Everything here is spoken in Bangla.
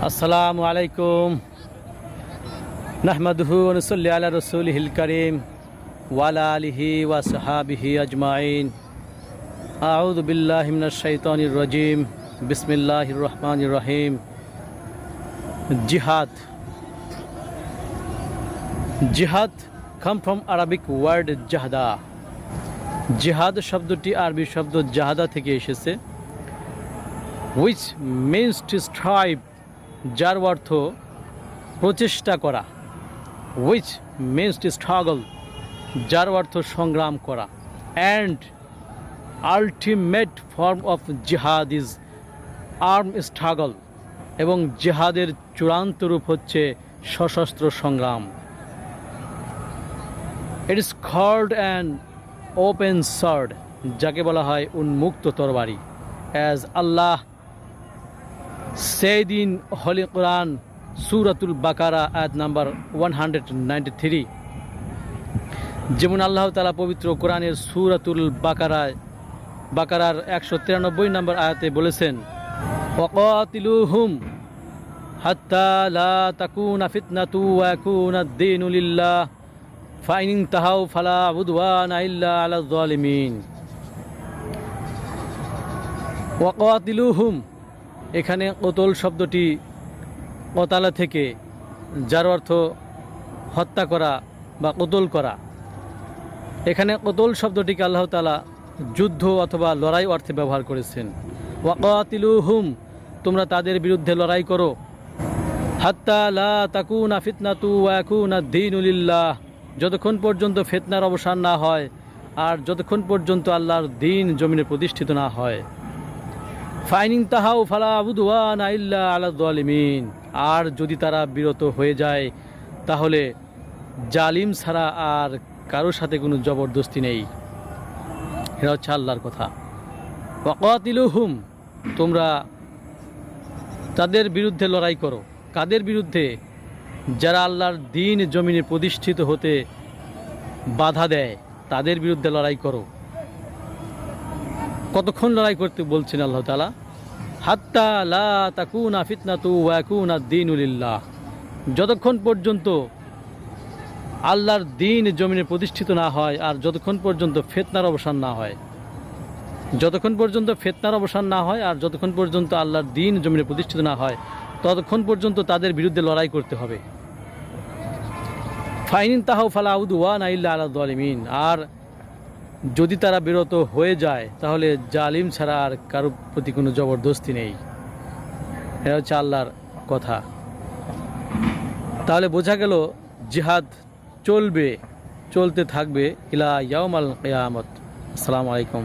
আসসালামু আলাইকুম নাহমাদুহু ওয়া নুসাল্লি আলা রাসূলিহিল কারীম ওয়া আলা আলিহি ওয়া সাহবিহি আজমাইন আউযু বিল্লাহি মিনাশ শাইতানির রাজীম বিসমিল্লাহির রহমানির রহিম। জিহাদ come from Arabic word জাহাদা। জিহাদ শব্দটি আরবি শব্দ জাহাদা থেকে এসেছে, which means to strive, যার অর্থ প্রচেষ্টা করা, which means to struggle, যার অর্থ সংগ্রাম করা, and ultimate form of jihad is armed struggle, এবং জিহাদের চূড়ান্ত রূপ হচ্ছে সশস্ত্র সংগ্রাম। It is called an open sword, যাকে বলা হয় উন্মুক্ত তরবারি, as Allah said in Holy Quran, সূরাতুল বাকারা আয়াত নাম্বার 193। যেমন আল্লাহ তাআলা পবিত্র কোরআনের সূরাতুল বাকারার 193 নম্বর আয়াতে বলেছেন, ওয়াকাতিলুহুম হাত্তা লা তাকুনা ফিতনাতু ওয়া ইয়াকুনা আদ-দীনু লিল্লাহ ফাইন ইনতাহাউ ফালা উদওয়ানা ইল্লা আলাল যালিমিন। ওয়াকাতিলুহুম, এখানে কতল শব্দটি কতালা থেকে, যার অর্থ হত্যা করা বা কতল করা। এখানে কতল শব্দটিকে আল্লাহ তাআলা যুদ্ধ অথবা লড়াই অর্থে ব্যবহার করেছেন। ওয়াকাতিলুহুম, তোমরা তাদের বিরুদ্ধে লড়াই করো। হাত্তা লা তাকুনা ফিতনাতু ওয়া ইয়াকুনা আদ-দীনু লিল্লাহ, যতক্ষণ পর্যন্ত ফিতনার অবসান না হয় আর যতক্ষণ পর্যন্ত আল্লাহর দ্বীন জমিনে প্রতিষ্ঠিত না হয়। ফাইন ইনতাহাউ ফালা উদওয়ানা ইল্লা আলাল যালিমিন, আর যদি তারা বিরত হয়ে যায় তাহলে জালিম ছাড়া আর কারোর সাথে কোনো জবরদস্তি নেই। এটা হচ্ছে আল্লাহর কথা। ওয়াকাতিলুহুম, তোমরা তাদের বিরুদ্ধে লড়াই করো। কাদের বিরুদ্ধে? যারা আল্লাহর দ্বীন জমিনে প্রতিষ্ঠিত হতে বাধা দেয়, তাদের বিরুদ্ধে লড়াই করো। কতক্ষণ লড়াই করতে বলছেন আল্লাহ তাআলা? হাত্তা লা তাকুনা ফিতনাতু ওয়া ইয়াকুনা আদ-দীনু লিল্লাহ, যতক্ষণ পর্যন্ত আল্লাহর দ্বীন জমিনে প্রতিষ্ঠিত না হয় আর যতক্ষণ পর্যন্ত ফিতনার অবসান না হয়। যতক্ষণ পর্যন্ত ফিতনার অবসান না হয় আর যতক্ষণ পর্যন্ত আল্লাহর দ্বীন জমিনে প্রতিষ্ঠিত না হয় ততক্ষণ পর্যন্ত তাদের বিরুদ্ধে লড়াই করতে হবে। ফাইন ইনতাহাউ ফালা উদওয়ানা ইল্লা আলাল যালিমিন, আর যদি তারা বিরত হয়ে যায় তাহলে জালিম ছাড়া আর কারোর প্রতি কোনো জবরদস্তি নেই। এটা হচ্ছে আল্লাহর কথা। তাহলে বোঝা গেল জিহাদ চলতে থাকবে ইলা ইয়াউমাল কিয়ামত। আসসালামু আলাইকুম।